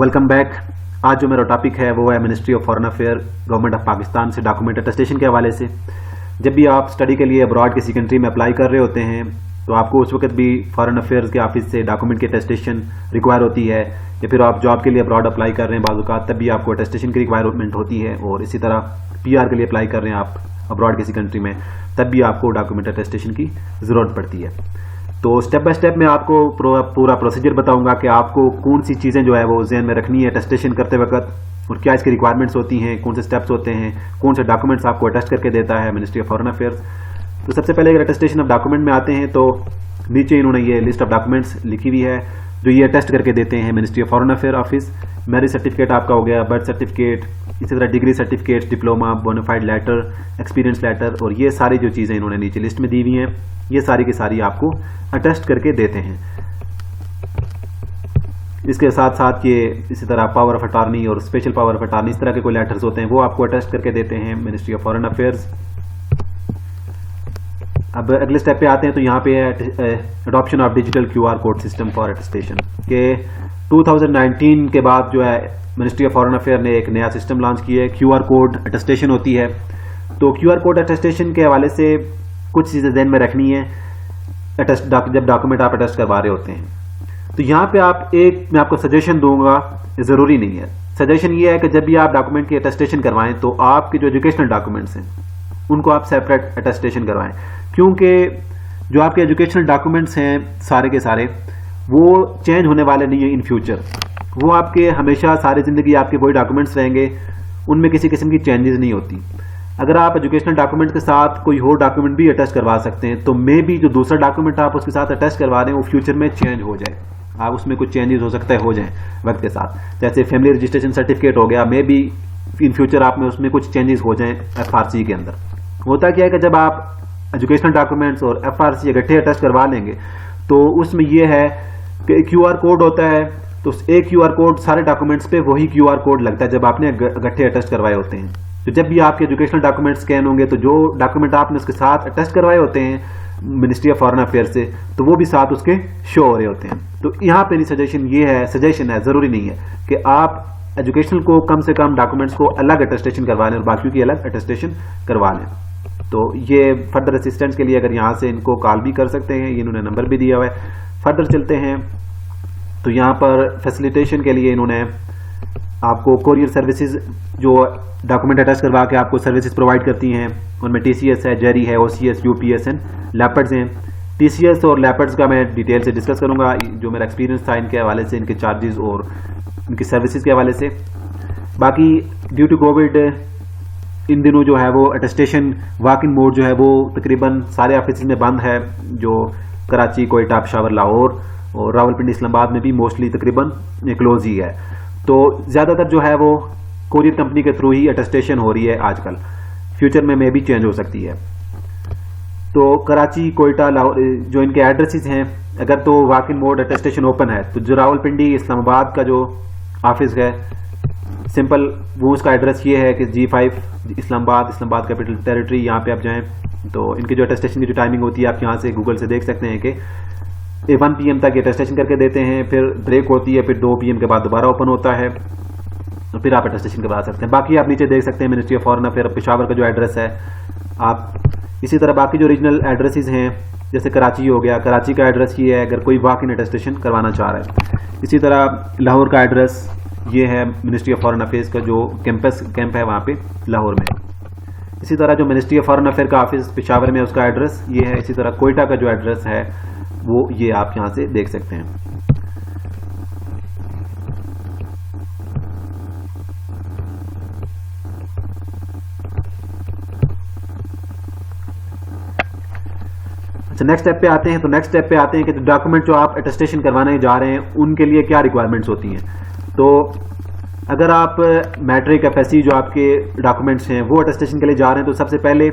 Welcome back. आज जो मेरा टॉपिक है वो है ministry of foreign affair government of Pakistan से डॉक्यूमेंट अटेस्टेशन के हवाले से। जब भी आप स्टडी के लिए अब्रॉड किसी कंट्री में अप्लाई कर रहे होते हैं तो आपको उस वक्त भी फॉरेन अफेयर्स के ऑफिस से डॉक्यूमेंट की अटेस्टेशन रिक्वायर होती है, या फिर आप जॉब के लिए अब्रॉड अप्लाई कर रहे हैं बाज़ तब भी आपको अटेस्टेशन की रिक्वायरमेंट होती है। और इसी तरह PR के लिए अप्लाई कर रहे हैं आप अब्रॉड किसी कंट्री में, तब भी आपको डॉक्यूमेंट अटेस्टेशन की ज़रूरत पड़ती है। तो स्टेप बाय स्टेप मैं आपको पूरा प्रोसीजर बताऊंगा कि आपको कौन सी चीज़ें जो है वो ज़हन में रखनी है अटेस्टेशन करते वक्त, और क्या इसकी रिक्वायरमेंट्स होती हैं, कौन से स्टेप्स होते हैं, कौन से डॉक्यूमेंट्स आपको अटेस्ट करके देता है मिनिस्ट्री ऑफ फॉरेन अफेयर्स। तो सबसे पहले अगर अटेस्टेशन ऑफ डॉक्यूमेंट में आते हैं तो नीचे इन्होंने ये लिस्ट ऑफ डॉक्यूमेंट्स लिखी हुई है जो ये अटेस्ट करके देते हैं ministry of foreign affair office. Marriage certificate आपका हो गया, बर्थ सर्टिफिकेट, इसी तरह degree certificate, diploma, bonafide letter, experience letter, और ये सारी जो चीज़ें इन्होंने नीचे लिस्ट में दी हुई हैं ये सारी की सारी आपको अटेस्ट करके देते हैं। इसके साथ साथ ये इसी तरह पावर ऑफ अटॉर्नी और स्पेशल पावर ऑफ अटॉर्नी, इस तरह के कोई लेटर्स होते हैं वो आपको अटेस्ट करके देते हैं मिनिस्ट्री ऑफ फॉरेन अफेयर्स। अब अगले स्टेप पे आते हैं तो यहाँ पे है adoption of digital QR code system for attestation के 2019 के बाद जो है मिनिस्ट्री ऑफ फॉरेन अफेयर ने एक नया सिस्टम लॉन्च किया है, QR कोड अटेस्टेशन होती है। तो QR कोड अटेस्टेशन के हवाले से कुछ चीज़ें ध्यान में रखनी है जब डॉक्यूमेंट आप अटेस्ट करवा रहे होते हैं। तो यहाँ पे मैं आपको सजेशन दूंगा, ज़रूरी नहीं है, सजेशन ये है कि जब भी आप डॉक्यूमेंट की अटेस्टेशन करवाएं तो आपके जो एजुकेशनल डॉक्यूमेंट्स हैं उनको आप सेपरेट अटेस्टेशन करवाएं, क्योंकि जो आपके एजुकेशनल डॉक्यूमेंट्स हैं सारे के सारे वो चेंज होने वाले नहीं है इन फ्यूचर। वो आपके हमेशा सारी ज़िंदगी आपके वही डॉक्यूमेंट्स रहेंगे, उनमें किसी किस्म की चेंजेस नहीं होती। अगर आप एजुकेशनल डॉक्यूमेंट के साथ कोई और डॉक्यूमेंट भी अटैच करवा सकते हैं तो मे बी जो दूसरा डॉक्यूमेंट आप उसके साथ अटैच करवा रहे हैं वो फ्यूचर में चेंज हो जाए, आप उसमें कुछ चेंजेस हो सकता है हो जाए वक्त के साथ। जैसे फैमिली रजिस्ट्रेशन सर्टिफिकेट हो गया, मे बी इन फ्यूचर आप में उसमें कुछ चेंजेस हो जाएं FRC के अंदर। होता क्या है कि जब आप एजुकेशनल डॉक्यूमेंट्स और FRC इकट्ठे अटैच करवा लेंगे तो उसमें यह है कि QR कोड होता है, तो एक QR कोड सारे डॉक्यूमेंट्स पे वही QR कोड लगता है जब आपने इकट्ठे अटैच करवाए होते हैं। तो जब भी आपके एजुकेशनल डॉक्यूमेंट स्कैन होंगे तो जो डॉक्यूमेंट आपने उसके साथ अटैच करवाए होते हैं मिनिस्ट्री ऑफ फॉरेन अफेयर से तो वो भी साथ उसके शो हो रहे होते हैं। तो यहाँ पे सजेशन है, ज़रूरी नहीं है कि आप एजुकेशनल को कम से कम डॉक्यूमेंट्स को अलग अटेस्टेशन करवा लें और बाकी की अलग अटेस्टेशन करवा लें। तो ये फर्दर असिस्टेंस के लिए अगर यहाँ से इनको कॉल भी कर सकते हैं, ये इन्होंने नंबर भी दिया हुआ है। फर्दर चलते हैं तो यहाँ पर फैसिलिटेशन के लिए इन्होंने आपको कोरियर सर्विसेज जो डॉक्यूमेंट अटैच करवा के आपको सर्विसेज प्रोवाइड करती हैं, उनमें TCS है, जेरी है, OCS, UPS एंड लेपर्ड्स हैं। TCS और लेपर्ड्स का मैं डिटेल से डिस्कस करूंगा, जो मेरा एक्सपीरियंस था इनके हवाले से, इनके चार्जेस और इनकी सर्विसेज के हवाले से। बाकी ड्यू टू कोविड इन दिनों जो है वो अटेस्टेशन वॉक इन मोड जो है वो तकरीबन सारे ऑफिस में बंद है, जो कराची, कोयटा, पेशावर, लाहौर और रावलपिंडी, इस्लामाबाद में भी मोस्टली तकरीबन क्लोज ही है। तो ज़्यादातर जो है वो कोरियर कंपनी के थ्रू ही अटेस्टेशन हो रही है आजकल, फ्यूचर में भी चेंज हो सकती है। तो कराची, कोयटा, लाहौर जो इनके एड्रेसेस हैं, अगर तो walk in mode attestation open है तो जो रावलपिंडी, इस्लामाबाद का जो ऑफिस है सिंपल वो उसका एड्रेस ये है कि G5 इस्लामाबाद कैपिटल टेरिटरी, यहाँ पे आप जाएं तो इनकी जो अटेस्टेशन की जो टाइमिंग होती है आप यहाँ से गूगल से देख सकते हैं कि 1 PM तक अटेस्टेशन करके देते हैं, फिर ब्रेक होती है, फिर 2 PM के बाद दोबारा ओपन होता है, तो फिर आप अटेस्टेशन करवा सकते हैं। बाकी आप नीचे देख सकते हैं ministry of foreign affair Peshawar का जो एड्रेस है। आप इसी तरह बाकी जो रीजनल एड्रेसेस हैं जैसे कराची हो गया, कराची का एड्रेस ये है अगर कोई वॉक इन अटेस्टेशन करवाना चाह रहा है। इसी तरह लाहौर का एड्रेस ये है मिनिस्ट्री ऑफ फॉरेन अफेयर्स का जो कैंप है वहाँ पे लाहौर में। इसी तरह जो मिनिस्ट्री ऑफ फॉरेन अफेयर का ऑफिस पेशावर में उसका एड्रेस ये है। इसी तरह कोयटा का जो एड्रेस है वो ये आप यहाँ से देख सकते हैं। अच्छा, नेक्स्ट स्टेप पे आते हैं। तो नेक्स्ट स्टेप पे आते हैं कि डॉक्यूमेंट जो आप अटेस्टेशन करवाने जा रहे हैं उनके लिए क्या रिक्वायरमेंट्स होती हैं। तो अगर आप मैट्रिक, FSC जो आपके डॉक्यूमेंट्स हैं वो अटेस्टेशन के लिए जा रहे हैं तो सबसे पहले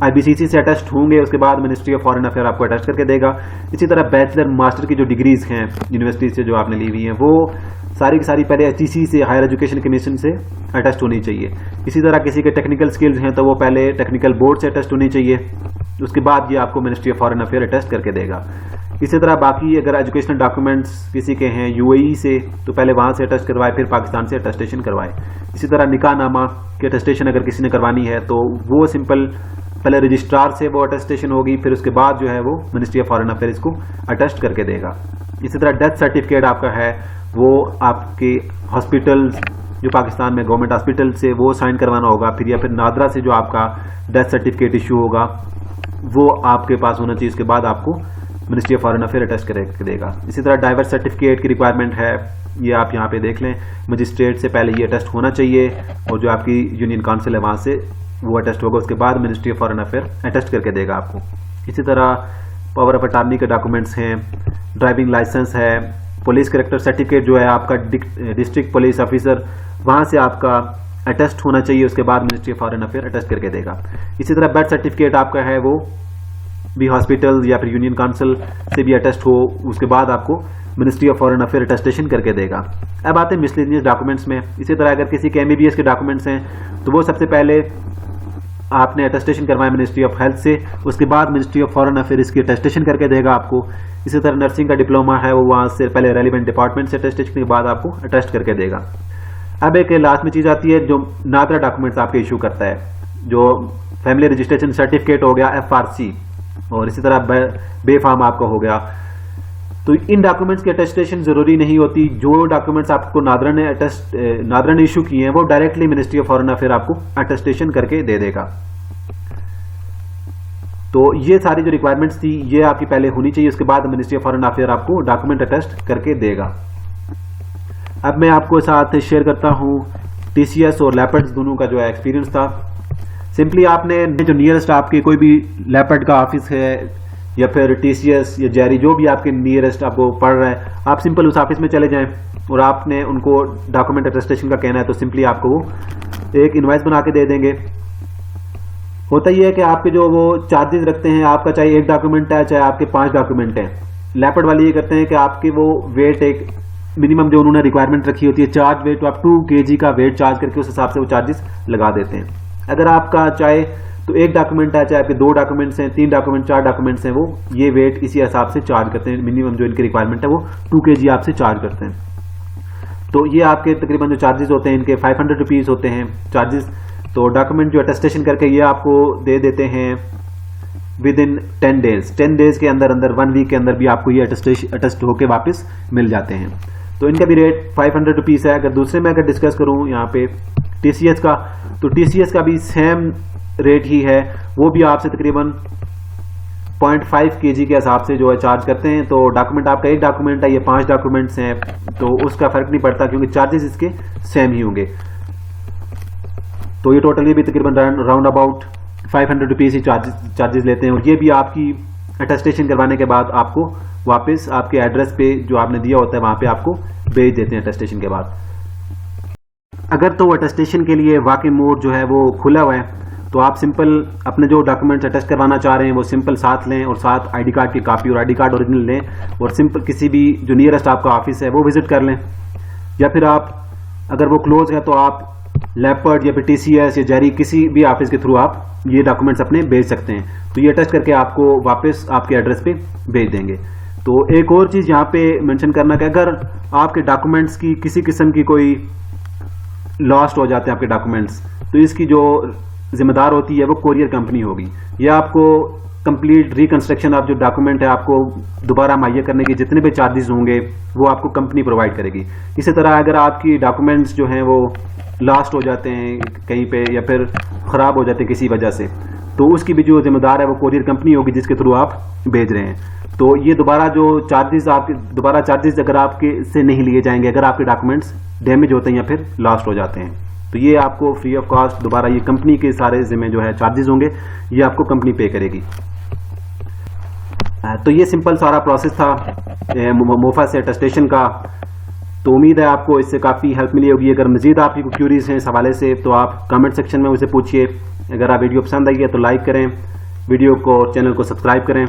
IBCC से अटेस्ट होंगे, उसके बाद मिनिस्ट्री ऑफ फॉरेन अफेयर आपको अटेस्ट करके देगा। इसी तरह बैचलर, मास्टर की जो डिग्रीज हैं यूनिवर्सिटी से जो आपने ली हुई हैं वो सारी की सारी पहले HEC से, हायर एजुकेशन कमीशन से अटेस्ट होनी चाहिए। इसी तरह किसी के टेक्निकल स्किल्स हैं तो वो पहले टेक्निकल बोर्ड से अटेस्ट होनी चाहिए। उसके बाद ये आपको ministry of foreign affair attest करके देगा। इसी तरह बाकी अगर एजुकेशनल डॉक्यूमेंट्स किसी के हैं यूएई से तो पहले वहाँ से अटेस्ट करवाए, फिर पाकिस्तान से अटेस्टेशन करवाए। इसी तरह निकाहनामा की अटेस्टेशन अगर किसी ने करवानी है तो वो सिंपल पहले रजिस्ट्रार से वो अटेस्टेशन होगी, फिर उसके बाद जो है वो मिनिस्ट्री ऑफ फॉरेन अफेयर इसको अटेस्ट करके देगा। इसी तरह डेथ सर्टिफिकेट आपका है वो आपके हॉस्पिटल जो पाकिस्तान में गवर्नमेंट हॉस्पिटल से वो साइन करवाना होगा, फिर या फिर नादरा से जो आपका डेथ सर्टिफिकेट इशू होगा वो आपके पास होना चाहिए। उसके बाद आपको ministry of foreign affair attest करके देगा। इसी तरह डाइवर्स सर्टिफिकेट की रिक्वायरमेंट है, ये आप यहाँ पे देख लें, मजिस्ट्रेट से पहले ये अटेस्ट होना चाहिए और जो आपकी यूनियन काउंसिल है वहाँ से वो अटेस्ट होगा, उसके बाद ministry of foreign affair attest करके देगा आपको। इसी तरह पावर ऑफ अटॉर्नी के डॉक्यूमेंट्स हैं, ड्राइविंग लाइसेंस है, पुलिस कैरेक्टर सर्टिफिकेट जो है आपका डिस्ट्रिक्ट पुलिस ऑफिसर वहाँ से आपका अटेस्ट होना चाहिए, उसके बाद ministry of foreign affair attest करके देगा। इसी तरह बर्थ सर्टिफिकेट आपका है वो भी हॉस्पिटल या फिर यूनियन काउंसिल से भी अटेस्ट हो, उसके बाद आपको ministry of foreign affair attestation करके देगा। अब आते हैं मिसलेनियस डॉक्यूमेंट्स में। इसी तरह अगर किसी के एमबीबीएस के डॉक्यूमेंट्स हैं तो वो सबसे पहले आपने अटेस्टेशन करवाया मिनिस्ट्री ऑफ हेल्थ से, उसके बाद मिनिस्ट्री ऑफ फॉरेन अफेयर इसकी अटेस्टेशन करके देगा आपको। इसी तरह नर्सिंग का डिप्लोमा है वो वहाँ से पहले रेलिवेंट डिपार्टमेंट से अटेस्टेशन के बाद आपको अटेस्ट करके देगा। अब एक लास्ट में चीज़ आती है जो नादरा डॉक्यूमेंट्स आपके इशू करता है, जो फैमिली रजिस्ट्रेशन सर्टिफिकेट हो गया FRC, और इसी तरह बेफाम आपका हो गया। तो इन डॉक्यूमेंट्स की अटेस्टेशन जरूरी नहीं होती। जो डॉक्यूमेंट्स आपको नादरा ने इशू किए हैं वो directly ministry of foreign affair आपको अटेस्टेशन करके दे देगा। तो ये सारी जो रिक्वायरमेंट्स थी ये आपकी पहले होनी चाहिए, उसके बाद मिनिस्ट्री ऑफ फॉरेन अफेयर आपको डॉक्यूमेंट अटेस्ट करके देगा। अब मैं आपको साथ शेयर करता हूँ TCS और लेपर्ड्स दोनों का जो है एक्सपीरियंस था। सिंपली आपने जो नियरेस्ट आपके कोई भी लेपर्ड का ऑफिस है या फिर TCS या जेरी जो भी आपके नियरेस्ट आपको पड़ रहा है, आप सिंपल उस ऑफिस में चले जाएं और आपने उनको डॉक्यूमेंट अटेस्टेशन का कहना है तो सिंपली आपको वो एक इनवॉइस बना के दे देंगे। होता ही है कि आपके जो वो चार्जेस रखते हैं, आपका चाहे एक डॉक्यूमेंट है चाहे आपके 5 डॉक्यूमेंट हैं, लेपर्ड वाले ये करते हैं कि आपके वो वेट एक मिनिमम जो उन्होंने रिक्वायरमेंट रखी होती है चार्ज वेट, तो आप 2 kg का वेट चार्ज करके उस हिसाब से वो चार्जेस लगा देते हैं। अगर आपका चाहे तो एक डॉक्यूमेंट है चाहे आपके 2 डॉक्यूमेंट्स हैं, 3 डॉक्यूमेंट 4 डॉक्यूमेंट्स हैं, वो ये वेट इसी हिसाब से चार्ज करते हैं। मिनिमम जो इनकी रिक्वायरमेंट है वो 2 kg आपसे चार्ज करते हैं। तो ये आपके तकरीबन जो चार्जेस होते हैं इनके 500 रुपीज़ होते हैं चार्जेस। तो डॉक्यूमेंट जो अटेस्टेशन करके ये आपको दे देते हैं विद इन 10 डेज। 10 डेज के अंदर 1 वीक के अंदर भी आपको ये अटेस्ट होके वापस मिल जाते हैं। तो इनका भी रेट 500 रुपीज़ है। अगर दूसरे में अगर डिस्कस करूँ यहाँ पे TCS का, तो TCS का भी सेम रेट ही है, वो भी आपसे तकरीबन 0.5 kg के हिसाब से जो है चार्ज करते हैं। तो डॉक्यूमेंट आपका एक डॉक्यूमेंट है, ये 5 डॉक्यूमेंट्स हैं, तो उसका फर्क नहीं पड़ता क्योंकि चार्जेस इसके सेम ही होंगे। तो ये टोटली भी तकरीबन round about 500 rupees he charges लेते हैं। और ये भी आपकी अटेस्टेशन करवाने के बाद आपको वापस आपके एड्रेस पे जो आपने दिया होता है वहाँ पे आपको भेज देते हैं अटेस्टेशन के बाद। अगर तो अटेस्टेशन के लिए वाकई मोड जो है वो खुला हुआ है तो आप सिंपल अपने जो डॉक्यूमेंट्स अटेस्ट करवाना चाह रहे हैं वो सिंपल साथ लें और साथ ID कार्ड की कॉपी और ID कार्ड ओरिजिनल लें और सिंपल किसी भी जो नियरेस्ट आपका ऑफिस है वो विजिट कर लें। या फिर आप अगर वो क्लोज है तो आप लेपर्ड या फिर TCS या जेरी किसी भी ऑफिस के थ्रू आप ये डॉक्यूमेंट्स अपने भेज सकते हैं। तो ये अटेस्ट करके आपको वापस आपके एड्रेस पे भेज देंगे। तो एक और चीज़ यहाँ पे मेंशन करना कि अगर आपके डॉक्यूमेंट्स की किसी किस्म की कोई लॉस्ट हो जाते हैं आपके डॉक्यूमेंट्स, तो इसकी जो जिम्मेदार होती है वो कोरियर कंपनी होगी। यह आपको कंप्लीट रिकंस्ट्रक्शन ऑफ जो डॉक्यूमेंट है आपको दोबारा मुहैया करने के जितने भी चार्जेस होंगे वो आपको कंपनी प्रोवाइड करेगी। इसी तरह अगर आपकी डॉक्यूमेंट्स जो हैं वो लॉस्ट हो जाते हैं कहीं पे या फिर ख़राब हो जाते हैं किसी वजह से, तो उसकी भी जो जिम्मेदार है वो कोरियर कंपनी होगी जिसके थ्रू आप भेज रहे हैं। तो ये दोबारा जो चार्जेस अगर आपके से नहीं लिए जाएंगे अगर आपके डॉक्यूमेंट्स डैमेज होते हैं या फिर लॉस्ट हो जाते हैं, तो ये आपको फ्री ऑफ कॉस्ट दोबारा ये कंपनी के सारे जिम्मे जो है चार्जेस होंगे ये आपको कंपनी पे करेगी। तो ये सिंपल सारा प्रोसेस था मोफा से अटेस्टेशन का। तो उम्मीद है आपको इससे काफ़ी हेल्प मिली होगी। अगर मजीद आपकी क्यूरीज हैं इस हवाले से तो आप कमेंट सेक्शन में मुझे पूछिए। अगर आप वीडियो पसंद आई है तो लाइक करें, वीडियो को चैनल को सब्सक्राइब करें।